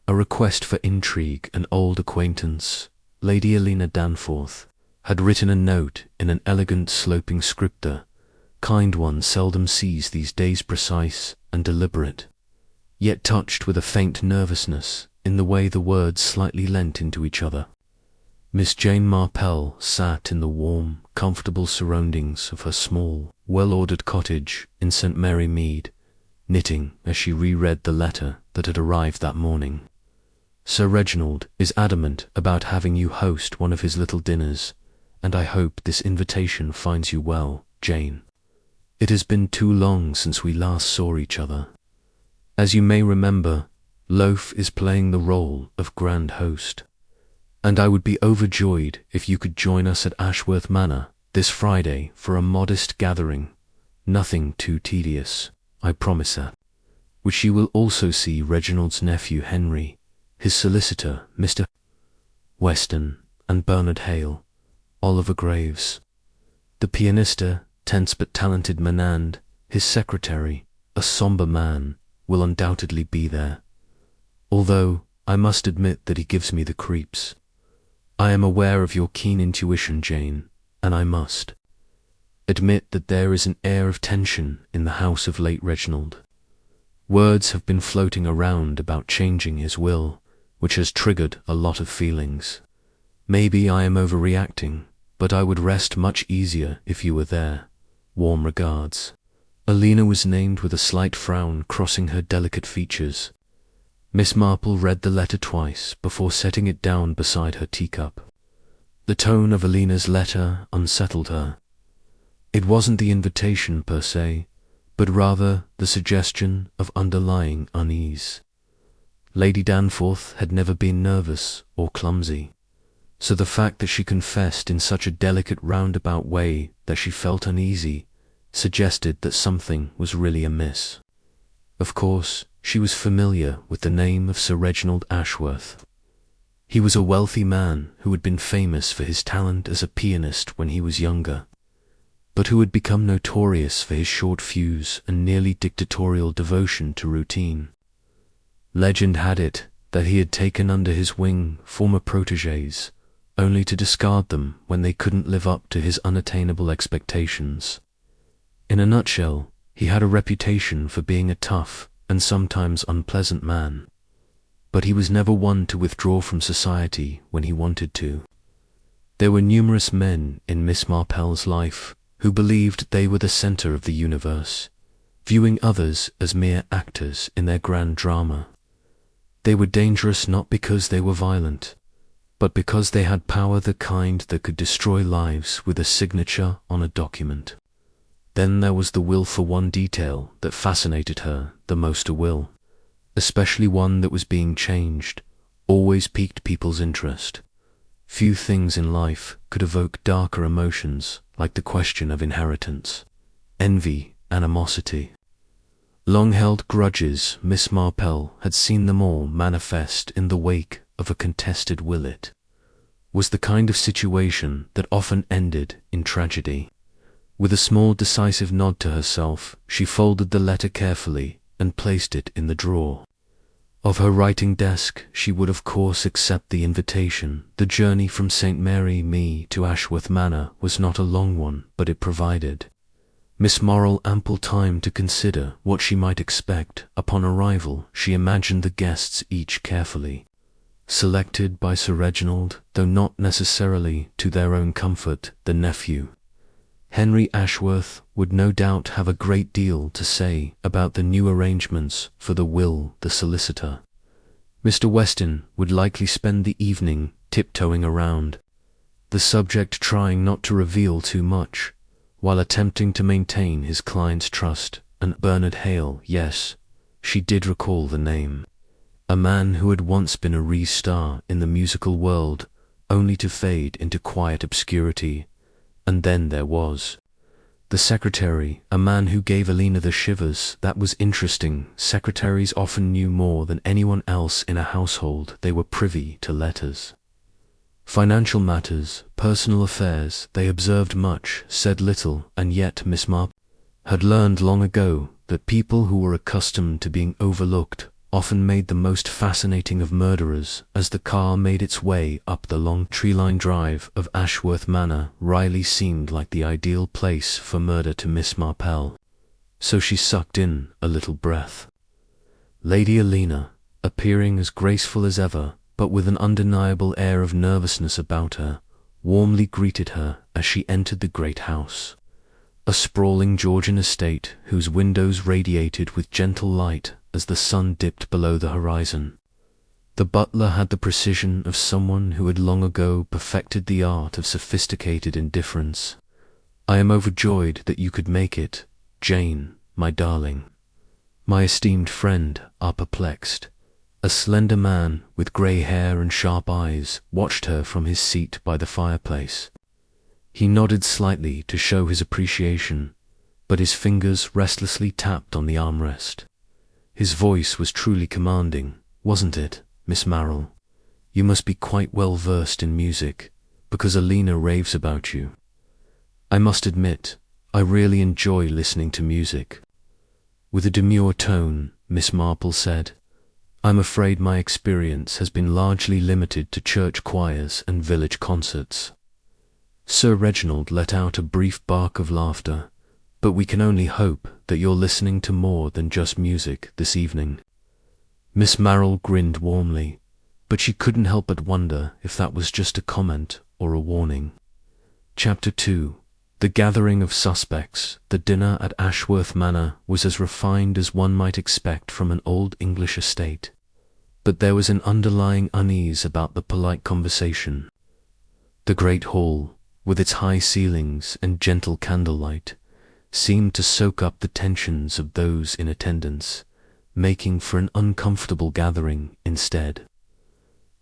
A request for intrigue. An old acquaintance, Lady Alina Danforth, had written a note in an elegant sloping scripter. Kind one seldom sees these days, precise and deliberate, yet touched with a faint nervousness in the way the words slightly leant into each other. Miss Jane Marple sat in the warm, comfortable surroundings of her small, well-ordered cottage in St. Mary Mead, knitting as she reread the letter that had arrived that morning. Sir Reginald is adamant about having you host one of his little dinners, and I hope this invitation finds you well, Jane. It has been too long since we last saw each other. As you may remember, Loaf is playing the role of grand host, and I would be overjoyed if you could join us at Ashworth Manor this Friday for a modest gathering, nothing too tedious, I promise that, which you will also see Reginald's nephew Henry, his solicitor, Mr. Weston, and Bernard Hale, Oliver Graves, the pianista, tense but talented Menand, his secretary, a sombre man, will undoubtedly be there, although I must admit that he gives me the creeps. I am aware of your keen intuition, Jane, and I must admit that there is an air of tension in the house of late Reginald. Words have been floating around about changing his will, which has triggered a lot of feelings. Maybe I am overreacting, but I would rest much easier if you were there. Warm regards. Alina was named with a slight frown crossing her delicate features. Miss Marple read the letter twice before setting it down beside her teacup. The tone of Alina's letter unsettled her. It wasn't the invitation per se, but rather the suggestion of underlying unease. Lady Danforth had never been nervous or clumsy, so the fact that she confessed in such a delicate roundabout way that she felt uneasy suggested that something was really amiss. Of course, she was familiar with the name of Sir Reginald Ashworth. He was a wealthy man who had been famous for his talent as a pianist when he was younger, but who had become notorious for his short fuse and nearly dictatorial devotion to routine. Legend had it that he had taken under his wing former protégés, only to discard them when they couldn't live up to his unattainable expectations. In a nutshell, he had a reputation for being a tough and sometimes unpleasant man, but he was never one to withdraw from society when he wanted to. There were numerous men in Miss Marple's life who believed they were the center of the universe, viewing others as mere actors in their grand drama. They were dangerous not because they were violent, but because they had power, the kind that could destroy lives with a signature on a document. Then there was the will for one detail that fascinated her the most. A will, especially one that was being changed, always piqued people's interest. Few things in life could evoke darker emotions like the question of inheritance, envy, animosity. Long-held grudges, Miss Marple had seen them all manifest in the wake of a contested will. It was the kind of situation that often ended in tragedy. With a small decisive nod to herself, she folded the letter carefully and placed it in the drawer of her writing desk. She would of course accept the invitation. The journey from St. Mary Mead to Ashworth Manor was not a long one, but it provided Miss Marple ample time to consider what she might expect. Upon arrival, she imagined the guests each carefully selected by Sir Reginald, though not necessarily to their own comfort. The nephew, Henry Ashworth, would no doubt have a great deal to say about the new arrangements for the will. The solicitor, Mr. Weston, would likely spend the evening tiptoeing around the subject, trying not to reveal too much, while attempting to maintain his client's trust. And Bernard Hale, yes, she did recall the name. A man who had once been a re-star in the musical world, only to fade into quiet obscurity. And then there was the secretary, a man who gave Alina the shivers. That was interesting. Secretaries often knew more than anyone else in a household. They were privy to letters, financial matters, personal affairs. They observed much, said little, and yet Miss Marple had learned long ago that people who were accustomed to being overlooked often made the most fascinating of murderers. As the car made its way up the long tree-lined drive of Ashworth Manor, Riley seemed like the ideal place for murder to Miss Marple, so she sucked in a little breath. Lady Alina, appearing as graceful as ever, but with an undeniable air of nervousness about her, warmly greeted her as she entered the great house, a sprawling Georgian estate whose windows radiated with gentle light as the sun dipped below the horizon. The butler had the precision of someone who had long ago perfected the art of sophisticated indifference. "I am overjoyed that you could make it, Jane, my darling. My esteemed friend are perplexed." A slender man with grey hair and sharp eyes watched her from his seat by the fireplace. He nodded slightly to show his appreciation, but his fingers restlessly tapped on the armrest. His voice was truly commanding, wasn't it, Miss Marple? You must be quite well versed in music, because Alina raves about you. I must admit, I really enjoy listening to music. With a demure tone, Miss Marple said, "I'm afraid my experience has been largely limited to church choirs and village concerts." Sir Reginald let out a brief bark of laughter. "But we can only hope that you're listening to more than just music this evening." Miss Marple grinned warmly, but she couldn't help but wonder if that was just a comment or a warning. Chapter 2. The gathering of suspects. The dinner at Ashworth Manor was as refined as one might expect from an old English estate, but there was an underlying unease about the polite conversation. The great hall, with its high ceilings and gentle candlelight, seemed to soak up the tensions of those in attendance, making for an uncomfortable gathering instead.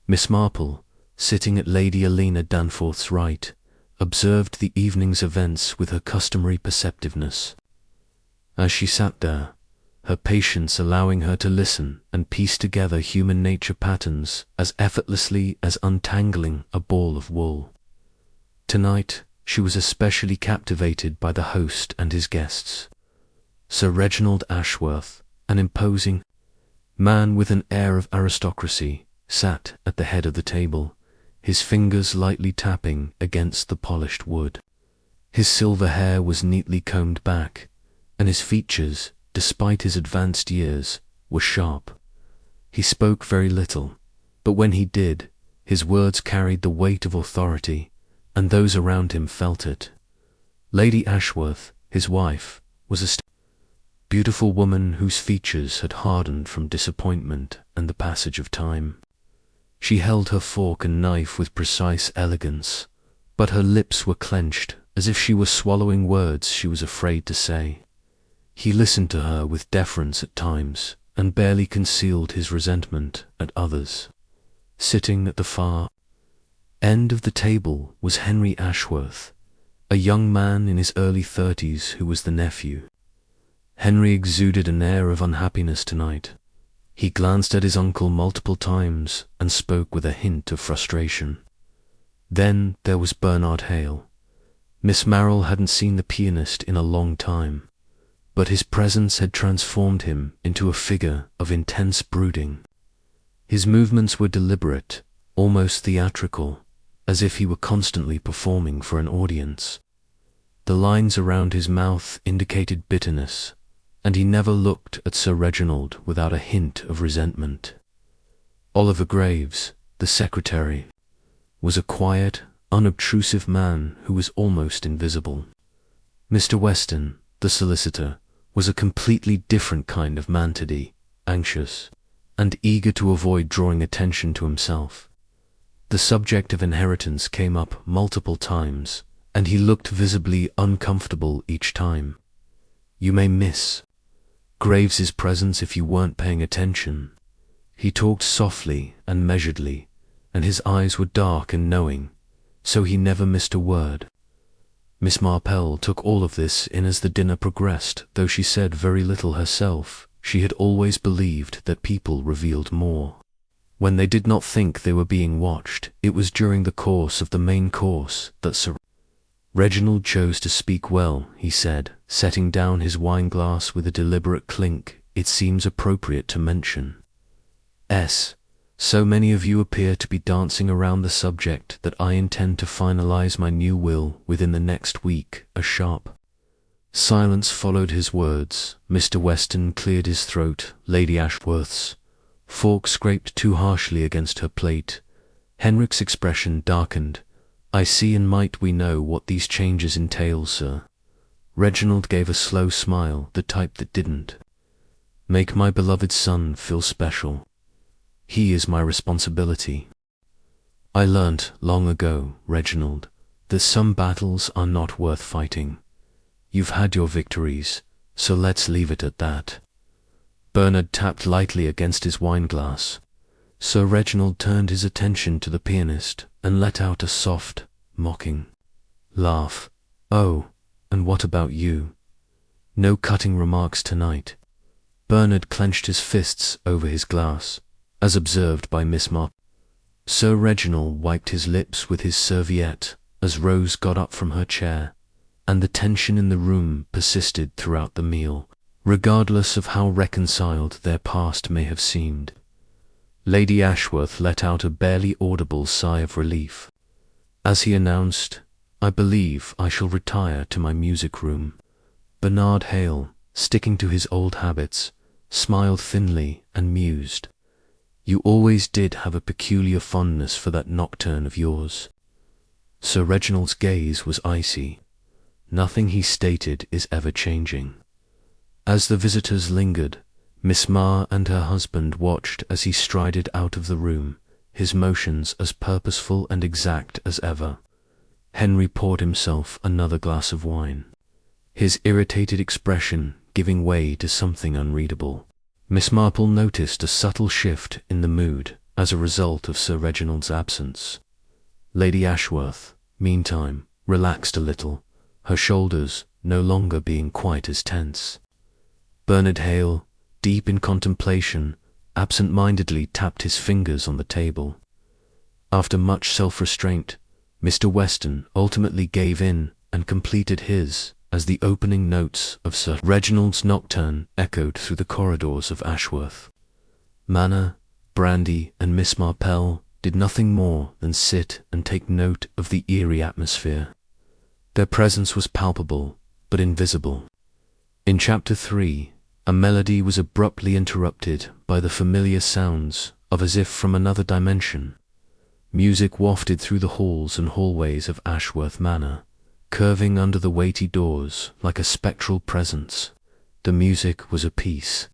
Miss Marple, sitting at Lady Alina Danforth's right, observed the evening's events with her customary perceptiveness. As she sat there, her patience allowing her to listen and piece together human nature patterns as effortlessly as untangling a ball of wool. Tonight, she was especially captivated by the host and his guests. Sir Reginald Ashworth, an imposing man with an air of aristocracy, sat at the head of the table, his fingers lightly tapping against the polished wood. His silver hair was neatly combed back, and his features, despite his advanced years, were sharp. He spoke very little, but when he did, his words carried the weight of authority, and those around him felt it. Lady Ashworth, his wife, was a beautiful woman whose features had hardened from disappointment and the passage of time. She held her fork and knife with precise elegance, but her lips were clenched as if she were swallowing words she was afraid to say. He listened to her with deference at times, and barely concealed his resentment at others. Sitting at the far end of the table was Henry Ashworth, a young man in his early 30s who was the nephew. Henry exuded an air of unhappiness tonight. He glanced at his uncle multiple times and spoke with a hint of frustration. Then there was Bernard Hale. Miss Marple hadn't seen the pianist in a long time, but his presence had transformed him into a figure of intense brooding. His movements were deliberate, almost theatrical, as if he were constantly performing for an audience. The lines around his mouth indicated bitterness, and he never looked at Sir Reginald without a hint of resentment. Oliver Graves, the secretary, was a quiet, unobtrusive man who was almost invisible. Mr. Weston, the solicitor, was a completely different kind of man today, anxious, and eager to avoid drawing attention to himself. The subject of inheritance came up multiple times, and he looked visibly uncomfortable each time. You may miss Graves's presence if you weren't paying attention. He talked softly and measuredly, and his eyes were dark and knowing, so he never missed a word. Miss Marple took all of this in as the dinner progressed, though she said very little herself. She had always believed that people revealed more when they did not think they were being watched. It was during the course of the main course that Sir Reginald chose to speak. "Well," he said, setting down his wineglass with a deliberate clink, "it seems appropriate to mention P.S. So many of you appear to be dancing around the subject that I intend to finalize my new will within the next week. A sharp silence followed his words. Mr. Weston cleared his throat. Lady Ashworth's fork scraped too harshly against her plate. Henrik's expression darkened. I see, and might we know what these changes entail, sir? Reginald gave a slow smile, the type that didn't make my beloved son feel special. He is my responsibility. I learnt long ago, Reginald, that some battles are not worth fighting. You've had your victories, so let's leave it at that. Bernard tapped lightly against his wineglass. Sir Reginald turned his attention to the pianist and let out a soft, mocking laugh. Oh, and what about you? No cutting remarks tonight. Bernard clenched his fists over his glass, as observed by Miss Marple. Sir Reginald wiped his lips with his serviette as Rose got up from her chair, and the tension in the room persisted throughout the meal, regardless of how reconciled their past may have seemed. Lady Ashworth let out a barely audible sigh of relief as he announced, I believe I shall retire to my music room. Bernard Hale, sticking to his old habits, smiled thinly and mused. You always did have a peculiar fondness for that nocturne of yours. Sir Reginald's gaze was icy. Nothing he stated is ever changing. As the visitors lingered, Miss Marr and her husband watched as he strided out of the room, his motions as purposeful and exact as ever. Henry poured himself another glass of wine, his irritated expression giving way to something unreadable. Miss Marple noticed a subtle shift in the mood as a result of Sir Reginald's absence. Lady Ashworth, meantime, relaxed a little, her shoulders no longer being quite as tense. Bernard Hale, deep in contemplation, absent-mindedly tapped his fingers on the table. After much self-restraint, Mr. Weston ultimately gave in and completed his, as the opening notes of Sir Reginald's nocturne echoed through the corridors of Ashworth Manor. Brandy and Miss Marple did nothing more than sit and take note of the eerie atmosphere. Their presence was palpable, but invisible. In Chapter 3, a melody was abruptly interrupted by the familiar sounds of as if from another dimension. Music wafted through the halls and hallways of Ashworth Manor, curving under the weighty doors like a spectral presence. The music was a piece.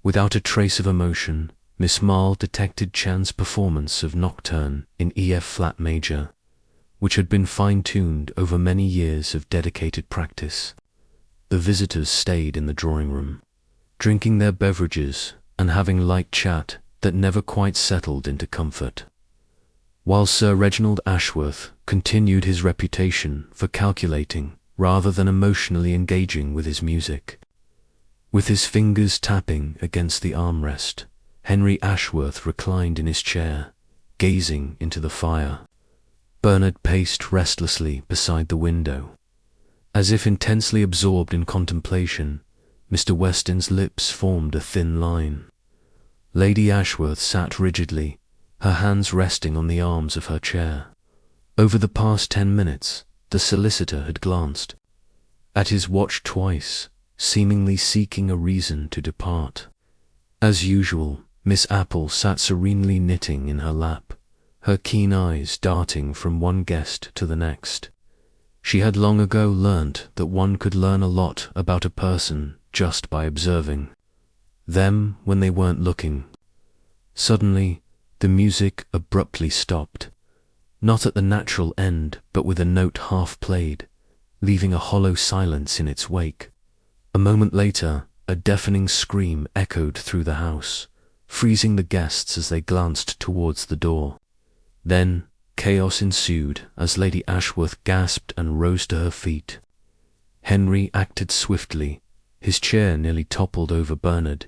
Without a trace of emotion, Miss Marple detected Chan's performance of Nocturne in E-flat major, which had been fine-tuned over many years of dedicated practice. The visitors stayed in the drawing room, drinking their beverages and having light chat that never quite settled into comfort, while Sir Reginald Ashworth continued his reputation for calculating rather than emotionally engaging with his music. With his fingers tapping against the armrest, Henry Ashworth reclined in his chair, gazing into the fire. Bernard paced restlessly beside the window. As if intensely absorbed in contemplation, Mr. Weston's lips formed a thin line. Lady Ashworth sat rigidly, her hands resting on the arms of her chair. Over the past 10 minutes, the solicitor had glanced at his watch twice, seemingly seeking a reason to depart. As usual, Miss Apple sat serenely knitting in her lap, her keen eyes darting from one guest to the next. She had long ago learnt that one could learn a lot about a person just by observing them when they weren't looking. Suddenly, the music abruptly stopped, not at the natural end, but with a note half played, leaving a hollow silence in its wake. A moment later, a deafening scream echoed through the house, freezing the guests as they glanced towards the door. Then, chaos ensued as Lady Ashworth gasped and rose to her feet. Henry acted swiftly, his chair nearly toppled over Bernard,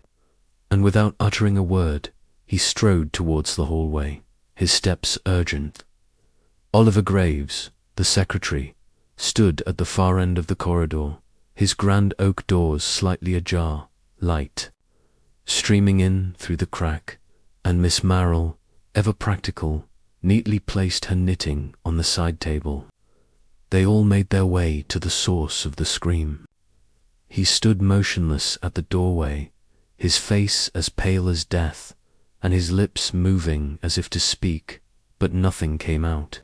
and without uttering a word, he strode towards the hallway, his steps urgent. Oliver Graves, the secretary, stood at the far end of the corridor, his grand oak doors slightly ajar, light streaming in through the crack and Miss Marple, ever practical, neatly placed her knitting on the side table. They all made their way to the source of the scream. He stood motionless at the doorway, his face as pale as death, and his lips moving as if to speak, but nothing came out.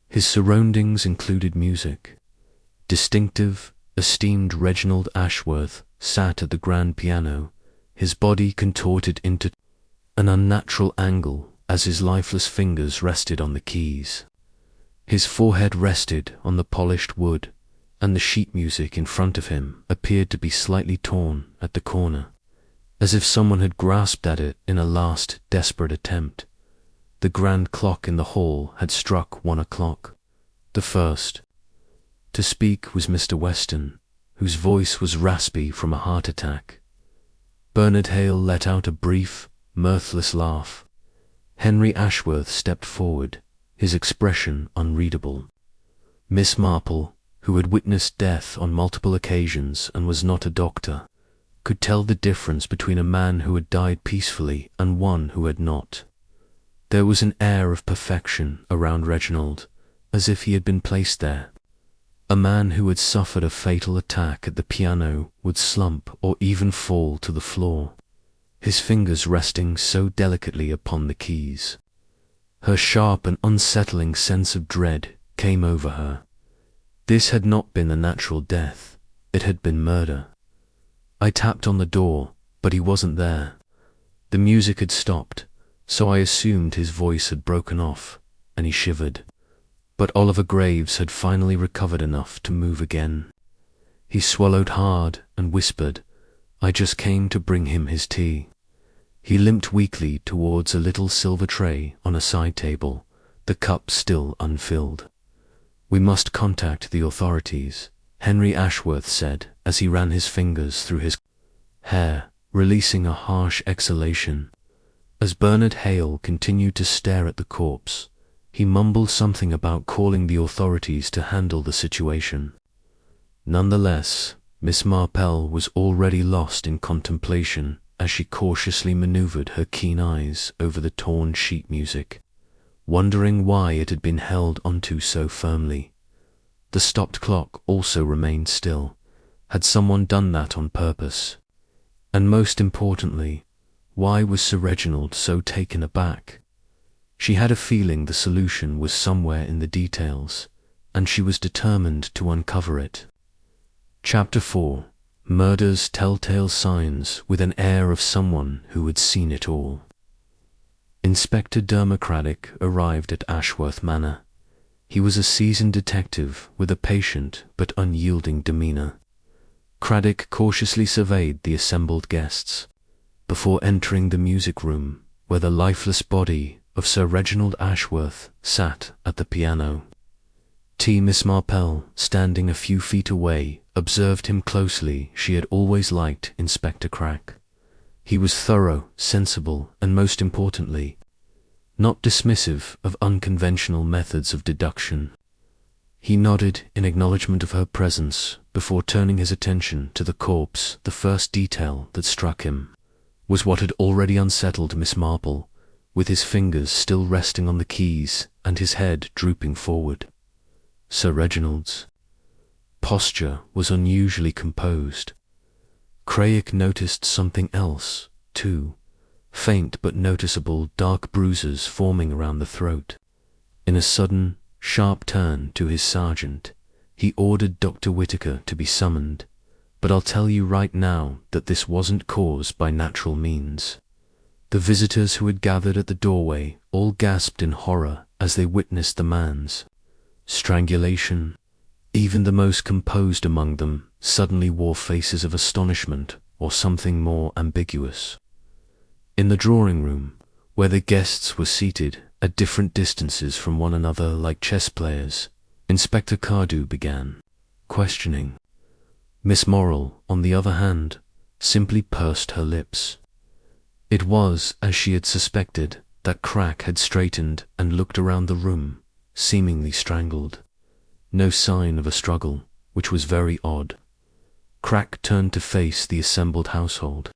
His surroundings included music. Distinctive, esteemed Reginald Ashworth sat at the grand piano, his body contorted into an unnatural angle as his lifeless fingers rested on the keys. His forehead rested on the polished wood, and the sheet music in front of him appeared to be slightly torn at the corner, as if someone had grasped at it in a last desperate attempt. The grand clock in the hall had struck 1 o'clock, the first. To speak was Mr. Weston, whose voice was raspy from a heart attack. Bernard Hale let out a brief, mirthless laugh. Henry Ashworth stepped forward, his expression unreadable. Miss Marple, who had witnessed death on multiple occasions and was not a doctor, could tell the difference between a man who had died peacefully and one who had not. There was an air of perfection around Reginald, as if he had been placed there. A man who had suffered a fatal attack at the piano would slump or even fall to the floor, his fingers resting so delicately upon the keys. Her sharp and unsettling sense of dread came over her. This had not been a natural death, it had been murder. I tapped on the door, but he wasn't there. The music had stopped, so I assumed his voice had broken off, and he shivered. But Oliver Graves had finally recovered enough to move again. He swallowed hard and whispered, "I just came to bring him his tea." He limped weakly towards a little silver tray on a side table, the cup still unfilled. "We must contact the authorities," Henry Ashworth said as he ran his fingers through his hair, releasing a harsh exhalation. As Bernard Hale continued to stare at the corpse, he mumbled something about calling the authorities to handle the situation. Nonetheless, Miss Marple was already lost in contemplation as she cautiously maneuvered her keen eyes over the torn sheet music, wondering why it had been held onto so firmly. The stopped clock also remained still. Had someone done that on purpose? And most importantly, why was Sir Reginald so taken aback? She had a feeling the solution was somewhere in the details, and she was determined to uncover it. Chapter 4. Murder's Telltale Signs, with an air of someone who had seen it all. Inspector Dermer Craddock arrived at Ashworth Manor. He was a seasoned detective with a patient but unyielding demeanour. Craddock cautiously surveyed the assembled guests, before entering the music room, where the lifeless body of Sir Reginald Ashworth sat at the piano. Miss Marple, standing a few feet away, observed him closely. She had always liked Inspector Craddock. He was thorough, sensible, and most importantly, not dismissive of unconventional methods of deduction. He nodded in acknowledgement of her presence before turning his attention to the corpse. The first detail that struck him was what had already unsettled Miss Marple, with his fingers still resting on the keys and his head drooping forward. Sir Reginald's posture was unusually composed. Craddock noticed something else, too, faint but noticeable dark bruises forming around the throat. In a sudden, sharp turn to his sergeant, he ordered Dr. Whittaker to be summoned, but I'll tell you right now that this wasn't caused by natural means. The visitors who had gathered at the doorway all gasped in horror as they witnessed the man's strangulation. Even the most composed among them suddenly wore faces of astonishment or something more ambiguous. In the drawing room, where the guests were seated at different distances from one another like chess players, Inspector Cardew began questioning. Miss Marple, on the other hand, simply pursed her lips. It was, as she had suspected, that Craddock had straightened and looked around the room, seemingly strangled. No sign of a struggle, which was very odd. Craddock turned to face the assembled household.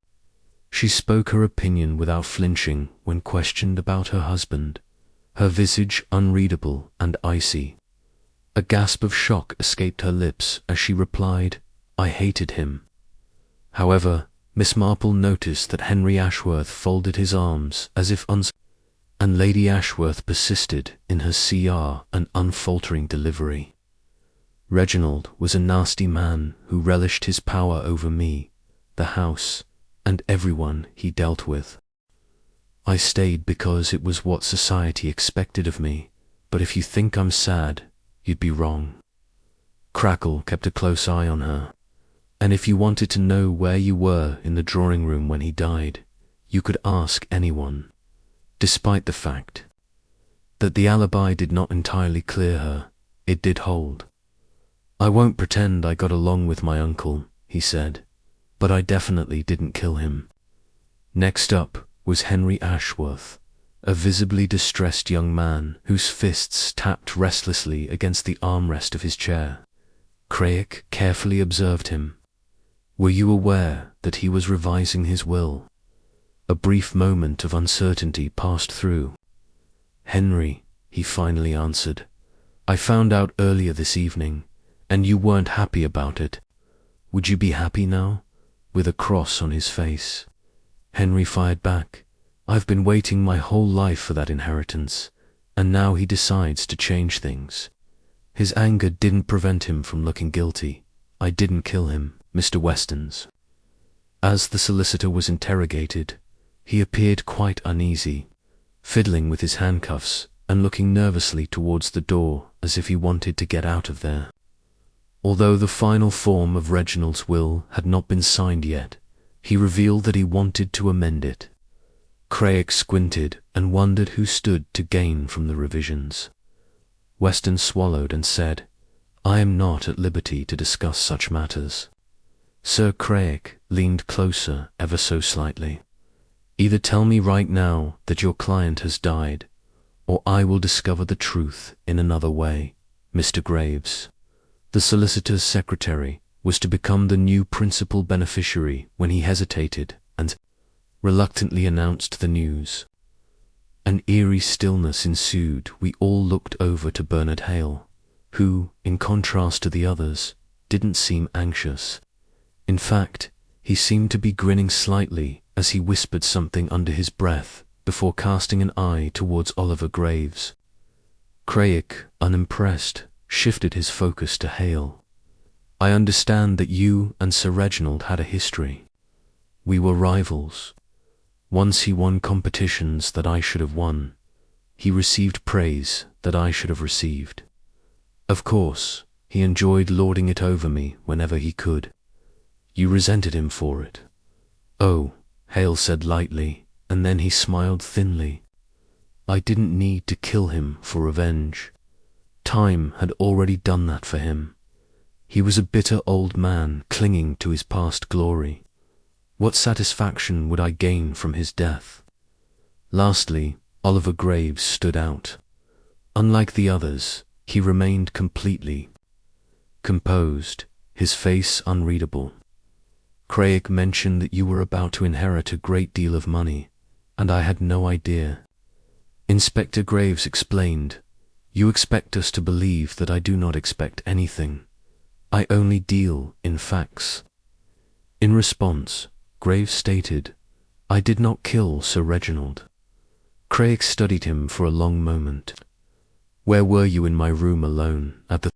She spoke her opinion without flinching when questioned about her husband, her visage unreadable and icy. A gasp of shock escaped her lips as she replied, "I hated him." However, Miss Marple noticed that Henry Ashworth folded his arms as if and Lady Ashworth persisted in her CR and unfaltering delivery. Reginald was a nasty man who relished his power over me, the house, and everyone he dealt with. I stayed because it was what society expected of me, but if you think I'm sad, you'd be wrong. Crackle kept a close eye on her, and if you wanted to know where you were in the drawing room when he died, you could ask anyone. Despite the fact that the alibi did not entirely clear her, it did hold. "I won't pretend I got along with my uncle," he said, "but I definitely didn't kill him." Next up was Henry Ashworth, a visibly distressed young man whose fists tapped restlessly against the armrest of his chair. Craig carefully observed him. "Were you aware that he was revising his will?" A brief moment of uncertainty passed through. "Henry," he finally answered, "I found out earlier this evening, and you weren't happy about it. Would you be happy now?" With a cross on his face. Henry fired back, "I've been waiting my whole life for that inheritance, and now he decides to change things." His anger didn't prevent him from looking guilty. "I didn't kill him, Mr. Westons." As the solicitor was interrogated, he appeared quite uneasy, fiddling with his handcuffs and looking nervously towards the door as if he wanted to get out of there. Although the final form of Reginald's will had not been signed yet, he revealed that he wanted to amend it. Craig squinted and wondered who stood to gain from the revisions. Weston swallowed and said, "I am not at liberty to discuss such matters." Sir Craig leaned closer ever so slightly. "Either tell me right now that your client has died, or I will discover the truth in another way, Mr. Graves." The solicitor's secretary was to become the new principal beneficiary when he hesitated and reluctantly announced the news. An eerie stillness ensued. We all looked over to Bernard Hale, who, in contrast to the others, didn't seem anxious. In fact, he seemed to be grinning slightly as he whispered something under his breath before casting an eye towards Oliver Graves. Craig, unimpressed, shifted his focus to Hale. "I understand that you and Sir Reginald had a history. We were rivals. Once he won competitions that I should have won. He received praise that I should have received. Of course, he enjoyed lording it over me whenever he could. You resented him for it." "Oh," Hale said lightly, and then he smiled thinly. "I didn't need to kill him for revenge. Time had already done that for him. He was a bitter old man clinging to his past glory. What satisfaction would I gain from his death?" Lastly, Oliver Graves stood out. Unlike the others, he remained completely composed, his face unreadable. "Craig mentioned that you were about to inherit a great deal of money, and I had no idea." Inspector Graves explained, "You expect us to believe that I do not expect anything. I only deal in facts." In response, Graves stated, "I did not kill Sir Reginald." Craig studied him for a long moment. "Where were you in my room alone at the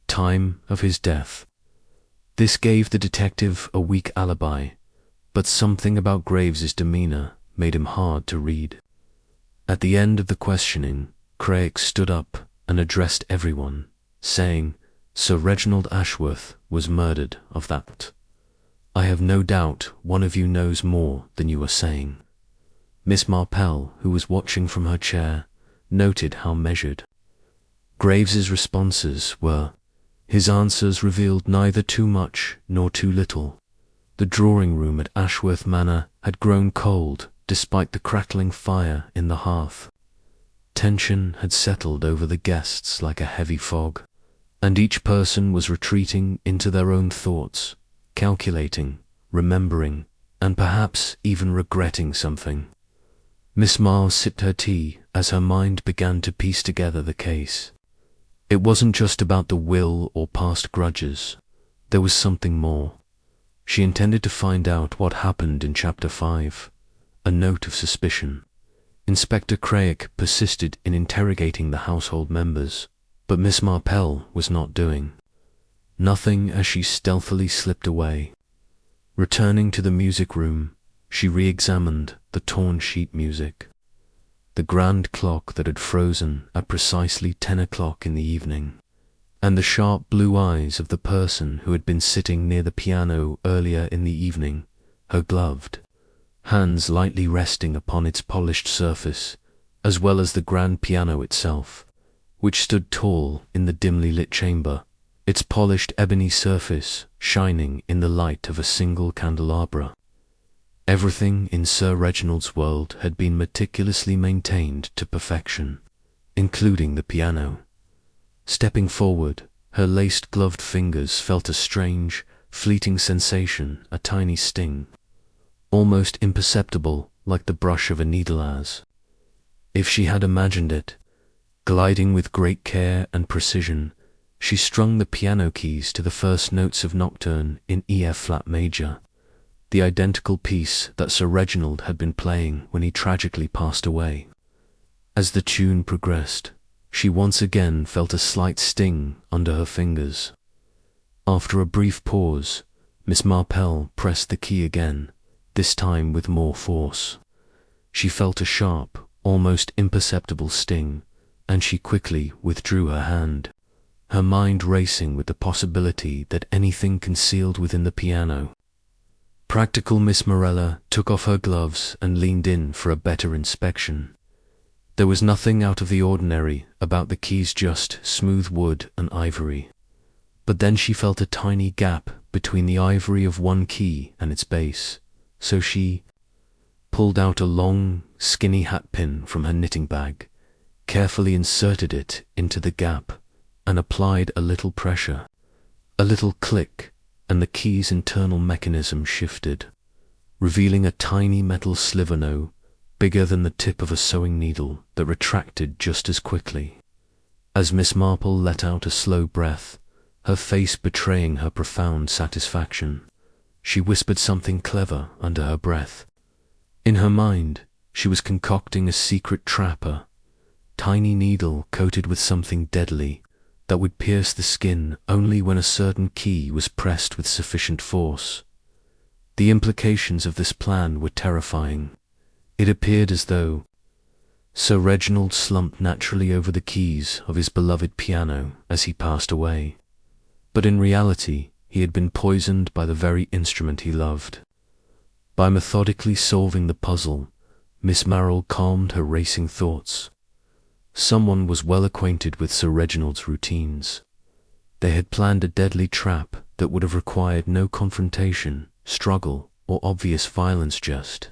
time of his death?" This gave the detective a weak alibi, but something about Graves's demeanor made him hard to read. At the end of the questioning, Craig stood up and addressed everyone, saying, "Sir Reginald Ashworth was murdered of that. I have no doubt one of you knows more than you are saying." Miss Marple, who was watching from her chair, noted how measured Graves's responses were. His answers revealed neither too much nor too little. The drawing room at Ashworth Manor had grown cold despite the crackling fire in the hearth. Tension had settled over the guests like a heavy fog, and each person was retreating into their own thoughts, calculating, remembering, and perhaps even regretting something. Miss Marple sipped her tea as her mind began to piece together the case. It wasn't just about the will or past grudges. There was something more. She intended to find out what happened in Chapter 5, a note of suspicion. Inspector Craig persisted in interrogating the household members, but Miss Marple was not doing nothing as she stealthily slipped away. Returning to the music room, she re-examined the torn sheet music. The grand clock that had frozen at precisely 10 o'clock in the evening, and the sharp blue eyes of the person who had been sitting near the piano earlier in the evening, her gloved hands lightly resting upon its polished surface, as well as the grand piano itself, which stood tall in the dimly lit chamber, its polished ebony surface shining in the light of a single candelabra. Everything in Sir Reginald's world had been meticulously maintained to perfection, including the piano. Stepping forward, her laced-gloved fingers felt a strange, fleeting sensation, a tiny sting, almost imperceptible like the brush of a needle as if she had imagined it. Gliding with great care and precision, she strung the piano keys to the first notes of Nocturne in E-flat major, the identical piece that Sir Reginald had been playing when he tragically passed away. As the tune progressed, she once again felt a slight sting under her fingers. After a brief pause, Miss Marple pressed the key again, this time with more force. She felt a sharp, almost imperceptible sting, and she quickly withdrew her hand, her mind racing with the possibility that anything concealed within the piano. Practical Miss Morella took off her gloves and leaned in for a better inspection. There was nothing out of the ordinary about the keys, just smooth wood and ivory. But then she felt a tiny gap between the ivory of one key and its base, so she pulled out a long, skinny hat pin from her knitting bag, carefully inserted it into the gap, and applied a little pressure. A little click, and the key's internal mechanism shifted, revealing a tiny metal sliver no bigger than the tip of a sewing needle that retracted just as quickly. As Miss Marple let out a slow breath, her face betraying her profound satisfaction, she whispered something clever under her breath. In her mind, she was concocting a secret trap, a tiny needle coated with something deadly that would pierce the skin only when a certain key was pressed with sufficient force. The implications of this plan were terrifying. It appeared as though Sir Reginald slumped naturally over the keys of his beloved piano as he passed away, but in reality he had been poisoned by the very instrument he loved. By methodically solving the puzzle, Miss Marple calmed her racing thoughts. Someone was well acquainted with Sir Reginald's routines. They had planned a deadly trap that would have required no confrontation, struggle, or obvious violence, just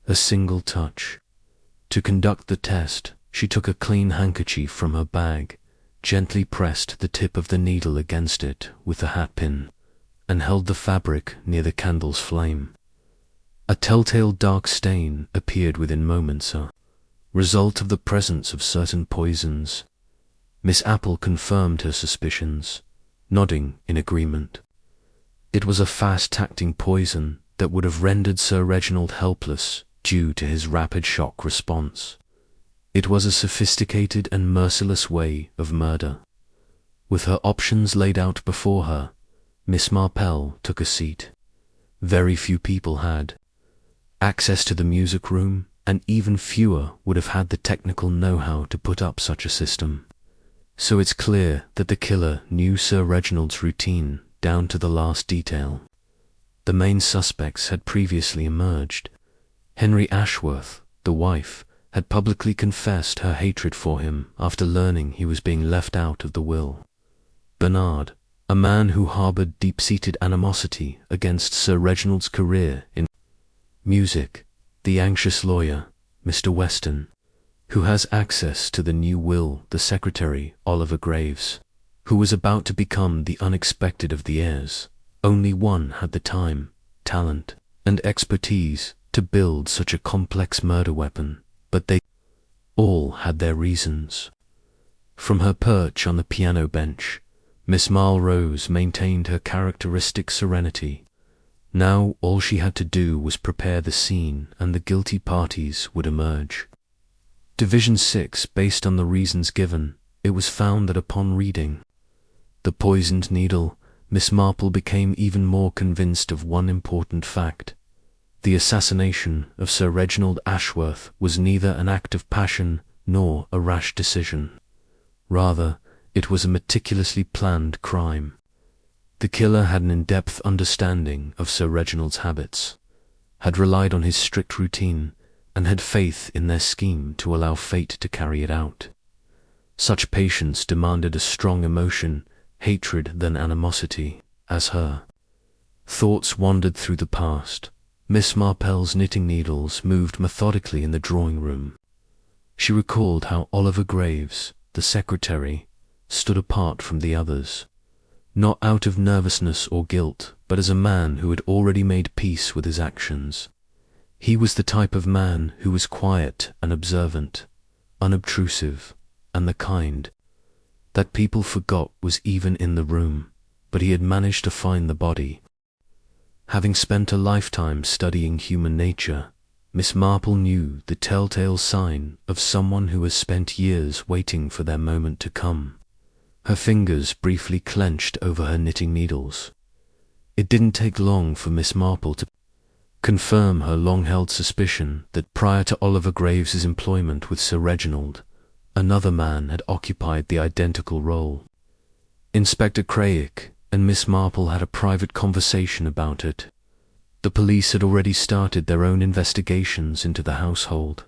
a single touch. To conduct the test, she took a clean handkerchief from her bag, gently pressed the tip of the needle against it with the hat pin, and held the fabric near the candle's flame. A telltale dark stain appeared within moments, a result of the presence of certain poisons. Miss Marple confirmed her suspicions, nodding in agreement. It was a fast-acting poison that would have rendered Sir Reginald helpless due to his rapid shock response. It was a sophisticated and merciless way of murder. With her options laid out before her, Miss Marple took a seat. Very few people had access to the music room, and even fewer would have had the technical know-how to put up such a system. So it's clear that the killer knew Sir Reginald's routine down to the last detail. The main suspects had previously emerged. Henry Ashworth, the wife, had publicly confessed her hatred for him after learning he was being left out of the will. Bernard, a man who harbored deep-seated animosity against Sir Reginald's career in music. The anxious lawyer, Mr. Weston, who has access to the new will, the secretary, Oliver Graves, who was about to become the unexpected of the heirs. Only one had the time, talent, and expertise to build such a complex murder weapon, but they all had their reasons. From her perch on the piano bench, Miss Marple maintained her characteristic serenity. Now all she had to do was prepare the scene, and the guilty parties would emerge. Division 6, based on the reasons given, it was found that upon reading The Poisoned Needle, Miss Marple became even more convinced of one important fact. The assassination of Sir Reginald Ashworth was neither an act of passion nor a rash decision. Rather, it was a meticulously planned crime. The killer had an in-depth understanding of Sir Reginald's habits, had relied on his strict routine, and had faith in their scheme to allow fate to carry it out. Such patience demanded a strong emotion, hatred than animosity, as her thoughts wandered through the past. Miss Marple's knitting needles moved methodically in the drawing-room. She recalled how Oliver Graves, the secretary, stood apart from the others, not out of nervousness or guilt, but as a man who had already made peace with his actions. He was the type of man who was quiet and observant, unobtrusive, and the kind that people forgot was even in the room, but he had managed to find the body. Having spent a lifetime studying human nature, Miss Marple knew the telltale sign of someone who has spent years waiting for their moment to come. Her fingers briefly clenched over her knitting needles. It didn't take long for Miss Marple to confirm her long-held suspicion that prior to Oliver Graves's employment with Sir Reginald, another man had occupied the identical role. Inspector Craik and Miss Marple had a private conversation about it. The police had already started their own investigations into the household.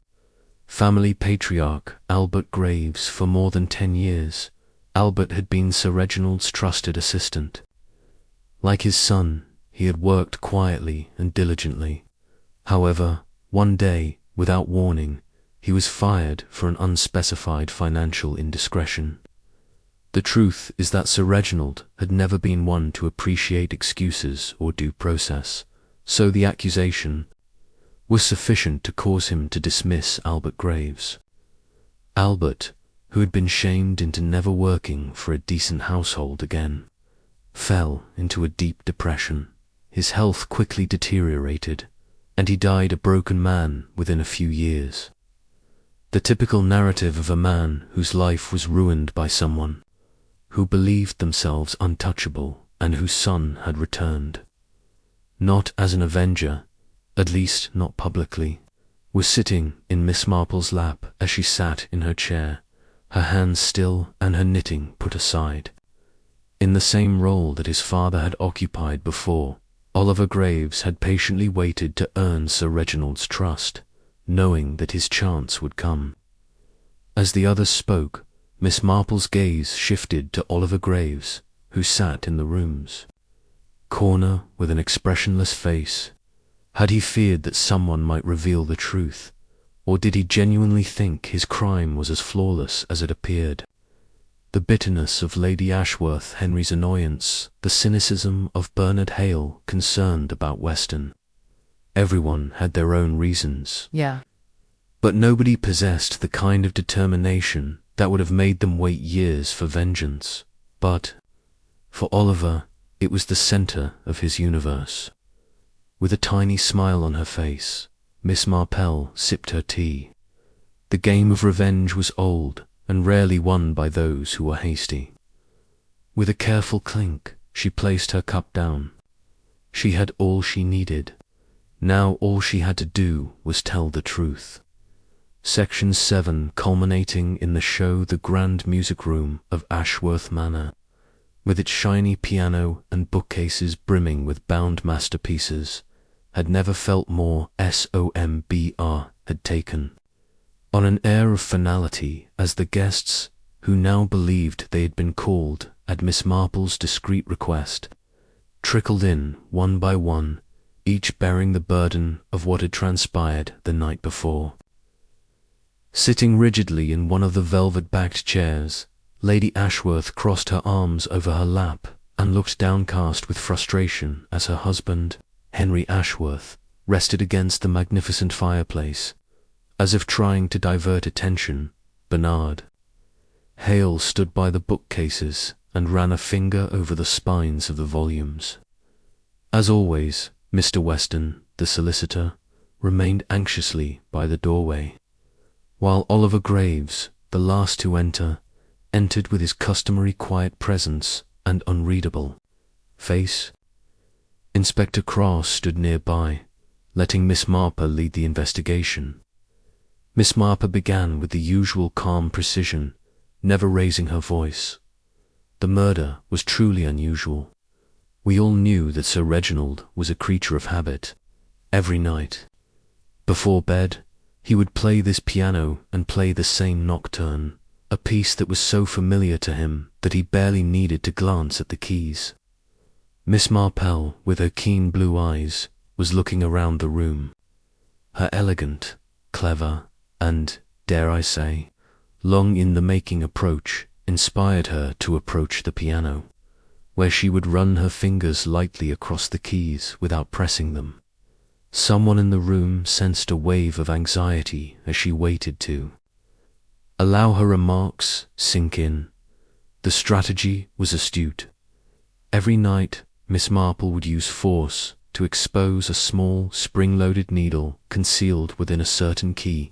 Family patriarch Albert Graves for more than 10 years. Albert had been Sir Reginald's trusted assistant. Like his son, he had worked quietly and diligently. However, one day, without warning, he was fired for an unspecified financial indiscretion. The truth is that Sir Reginald had never been one to appreciate excuses or due process, so the accusation was sufficient to cause him to dismiss Albert Graves. Albert, who had been shamed into never working for a decent household again, fell into a deep depression. His health quickly deteriorated, and he died a broken man within a few years. The typical narrative of a man whose life was ruined by someone who believed themselves untouchable and whose son had returned, not as an avenger, at least not publicly, was sitting in Miss Marple's lap as she sat in her chair, her hands still and her knitting put aside. In the same role that his father had occupied before, Oliver Graves had patiently waited to earn Sir Reginald's trust, knowing that his chance would come. As the others spoke, Miss Marple's gaze shifted to Oliver Graves, who sat in the room's corner with an expressionless face. Had he feared that someone might reveal the truth, or did he genuinely think his crime was as flawless as it appeared? The bitterness of Lady Ashworth Henry's annoyance, the cynicism of Bernard Hale concerned about Weston. Everyone had their own reasons. Yeah. But nobody possessed the kind of determination that would have made them wait years for vengeance. But, for Oliver, it was the center of his universe. With a tiny smile on her face, Miss Marple sipped her tea. The game of revenge was old and rarely won by those who were hasty. With a careful clink, she placed her cup down. She had all she needed. Now all she had to do was tell the truth. Section 7, culminating in the show The Grand Music Room of Ashworth Manor, with its shiny piano and bookcases brimming with bound masterpieces, had never felt more somber had taken on an air of finality as the guests, who now believed they had been called at Miss Marple's discreet request, trickled in one by one, each bearing the burden of what had transpired the night before. Sitting rigidly in one of the velvet-backed chairs, Lady Ashworth crossed her arms over her lap and looked downcast with frustration as her husband, Henry Ashworth, rested against the magnificent fireplace, as if trying to divert attention. Bernard Hale stood by the bookcases and ran a finger over the spines of the volumes. As always, Mr. Weston, the solicitor, remained anxiously by the doorway, while Oliver Graves, the last to enter, entered with his customary quiet presence and unreadable face. Inspector Cross stood nearby, letting Miss Marple lead the investigation. Miss Marple began with the usual calm precision, never raising her voice. The murder was truly unusual. We all knew that Sir Reginald was a creature of habit. Every night, before bed, he would play this piano and play the same nocturne, a piece that was so familiar to him that he barely needed to glance at the keys. Miss Marple, with her keen blue eyes, was looking around the room. Her elegant, clever, and, dare I say, long in the making approach inspired her to approach the piano, where she would run her fingers lightly across the keys without pressing them. Someone in the room sensed a wave of anxiety as she waited to allow her remarks sink in. The strategy was astute. Every night, Miss Marple would use force to expose a small, spring-loaded needle concealed within a certain key.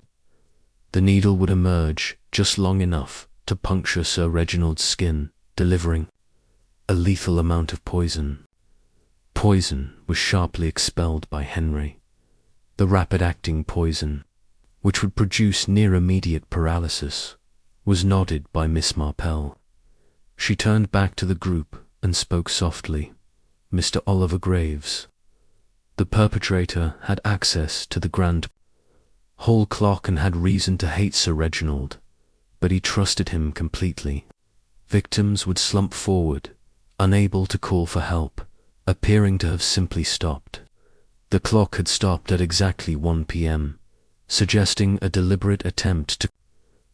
The needle would emerge just long enough to puncture Sir Reginald's skin, delivering a lethal amount of poison. Poison was sharply expelled by Henry. The rapid-acting poison, which would produce near-immediate paralysis, was nodded by Miss Marple. She turned back to the group and spoke softly. Mr. Oliver Graves. The perpetrator had access to the grand hall clock and had reason to hate Sir Reginald, but he trusted him completely. Victims would slump forward, unable to call for help, appearing to have simply stopped. The clock had stopped at exactly 1 p.m., suggesting a deliberate attempt to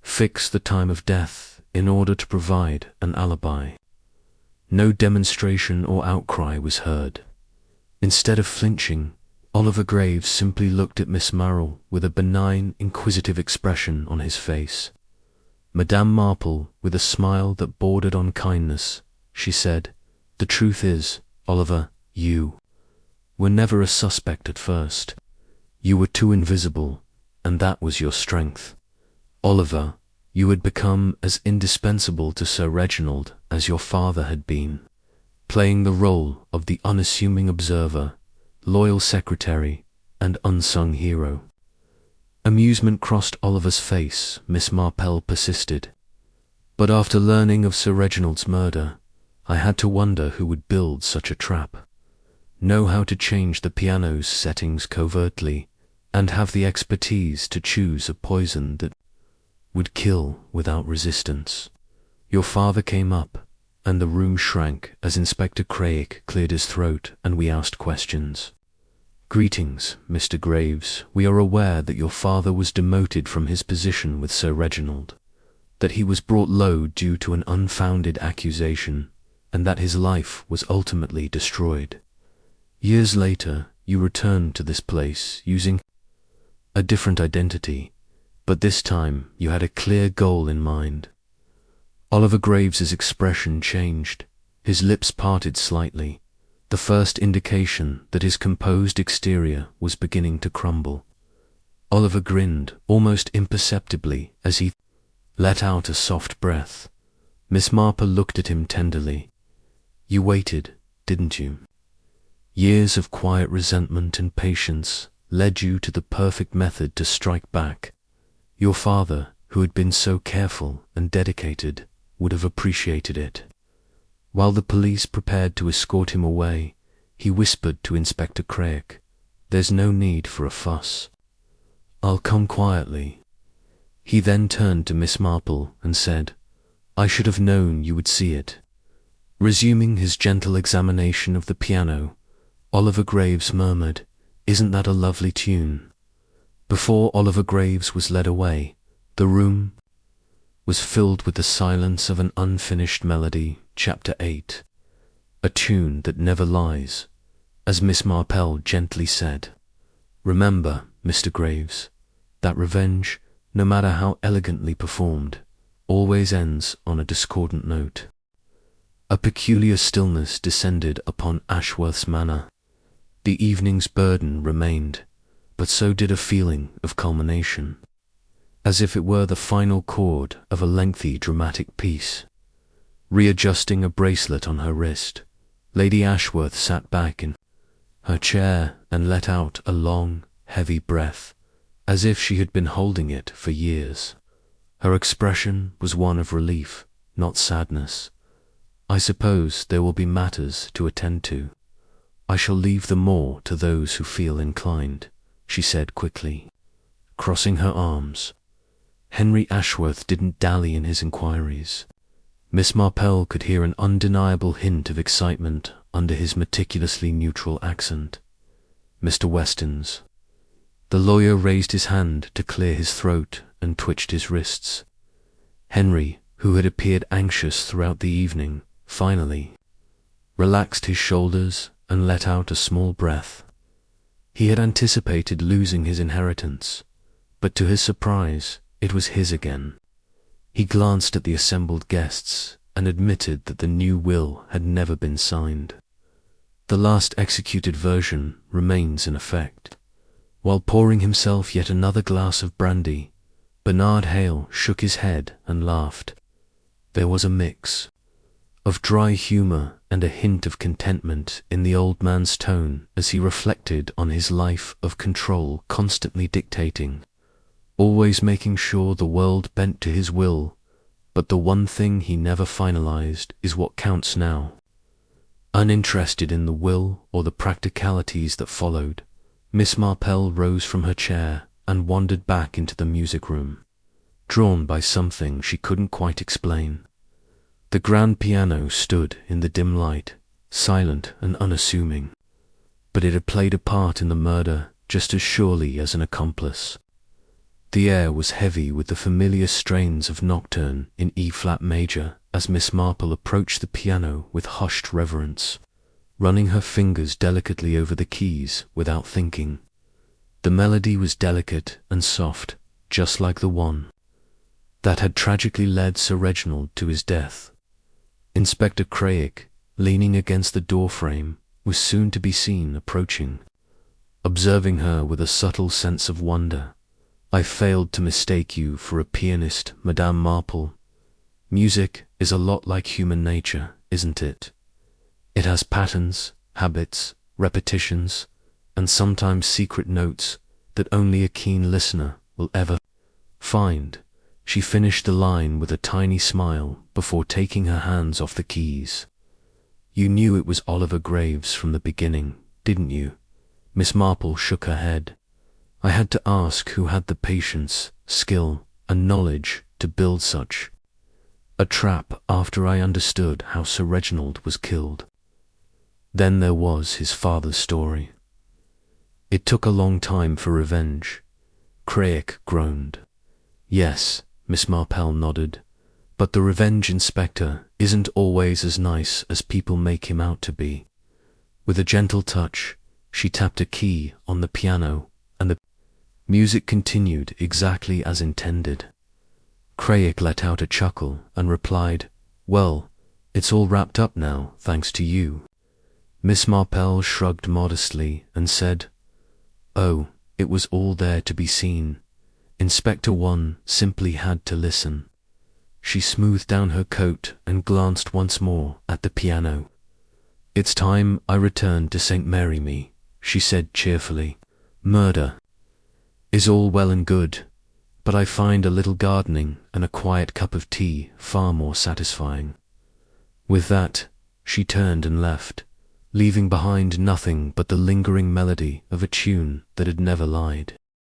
fix the time of death in order to provide an alibi. No demonstration or outcry was heard. Instead of flinching, Oliver Graves simply looked at Miss Marple with a benign, inquisitive expression on his face. Madame Marple, with a smile that bordered on kindness, she said, "The truth is, Oliver, you were never a suspect at first. You were too invisible, and that was your strength. Oliver, you had become as indispensable to Sir Reginald as your father had been, playing the role of the unassuming observer, loyal secretary, and unsung hero." Amusement crossed Oliver's face. Miss Marple persisted. "But after learning of Sir Reginald's murder, I had to wonder who would build such a trap, know how to change the piano's settings covertly, and have the expertise to choose a poison that would kill without resistance. Your father came up, and the room shrank as Inspector Craig cleared his throat and we asked questions. Greetings, Mr. Graves. We are aware that your father was demoted from his position with Sir Reginald, that he was brought low due to an unfounded accusation, and that his life was ultimately destroyed. Years later, you returned to this place using a different identity, but this time you had a clear goal in mind." Oliver Graves's expression changed. His lips parted slightly, the first indication that his composed exterior was beginning to crumble. Oliver grinned almost imperceptibly as he let out a soft breath. Miss Marple looked at him tenderly. "You waited, didn't you? Years of quiet resentment and patience led you to the perfect method to strike back. Your father, who had been so careful and dedicated, would have appreciated it." While the police prepared to escort him away, he whispered to Inspector Craig, "There's no need for a fuss. I'll come quietly." He then turned to Miss Marple and said, "I should have known you would see it." Resuming his gentle examination of the piano, Oliver Graves murmured, "Isn't that a lovely tune?" Before Oliver Graves was led away, the room was filled with the silence of an unfinished melody. Chapter 8. A tune that never lies, as Miss Marple gently said. Remember, Mr. Graves, that revenge, no matter how elegantly performed, always ends on a discordant note. A peculiar stillness descended upon Ashworth's manor. The evening's burden remained, but so did a feeling of culmination, as if it were the final chord of a lengthy dramatic piece. Readjusting a bracelet on her wrist, Lady Ashworth sat back in her chair and let out a long, heavy breath, as if she had been holding it for years. Her expression was one of relief, not sadness. "I suppose there will be matters to attend to. I shall leave them more to those who feel inclined," she said quickly, crossing her arms. Henry Ashworth didn't dally in his inquiries. Miss Marple could hear an undeniable hint of excitement under his meticulously neutral accent. "Mr. Weston's." The lawyer raised his hand to clear his throat and twitched his wrists. Henry, who had appeared anxious throughout the evening, finally relaxed his shoulders and let out a small breath. He had anticipated losing his inheritance, but to his surprise, it was his again. He glanced at the assembled guests and admitted that the new will had never been signed. The last executed version remains in effect. While pouring himself yet another glass of brandy, Bernard Hale shook his head and laughed. There was a mix of dry humor and a hint of contentment in the old man's tone as he reflected on his life of control, constantly dictating, always making sure the world bent to his will, but the one thing he never finalized is what counts now. Uninterested in the will or the practicalities that followed, Miss Marple rose from her chair and wandered back into the music room, drawn by something she couldn't quite explain. The grand piano stood in the dim light, silent and unassuming, but it had played a part in the murder just as surely as an accomplice. The air was heavy with the familiar strains of Nocturne in E-flat major as Miss Marple approached the piano with hushed reverence, running her fingers delicately over the keys without thinking. The melody was delicate and soft, just like the one that had tragically led Sir Reginald to his death. Inspector Craig, leaning against the doorframe, was soon to be seen approaching. Observing her with a subtle sense of wonder, "I failed to mistake you for a pianist, Madame Marple. Music is a lot like human nature, isn't it? It has patterns, habits, repetitions, and sometimes secret notes that only a keen listener will ever find." She finished the line with a tiny smile before taking her hands off the keys. "You knew it was Oliver Graves from the beginning, didn't you?" Miss Marple shook her head. "I had to ask who had the patience, skill, and knowledge to build such a trap after I understood how Sir Reginald was killed. Then there was his father's story. It took a long time for revenge." Craig groaned. "Yes," Miss Marple nodded, "but the revenge inspector isn't always as nice as people make him out to be." With a gentle touch, she tapped a key on the piano, and the music continued exactly as intended. Craig let out a chuckle and replied, "Well, it's all wrapped up now, thanks to you." Miss Marple shrugged modestly and said, "Oh, it was all there to be seen. Inspector One simply had to listen." She smoothed down her coat and glanced once more at the piano. "It's time I returned to St. Mary Me," she said cheerfully. "Murder is all well and good, but I find a little gardening and a quiet cup of tea far more satisfying." With that, she turned and left, leaving behind nothing but the lingering melody of a tune that had never lied.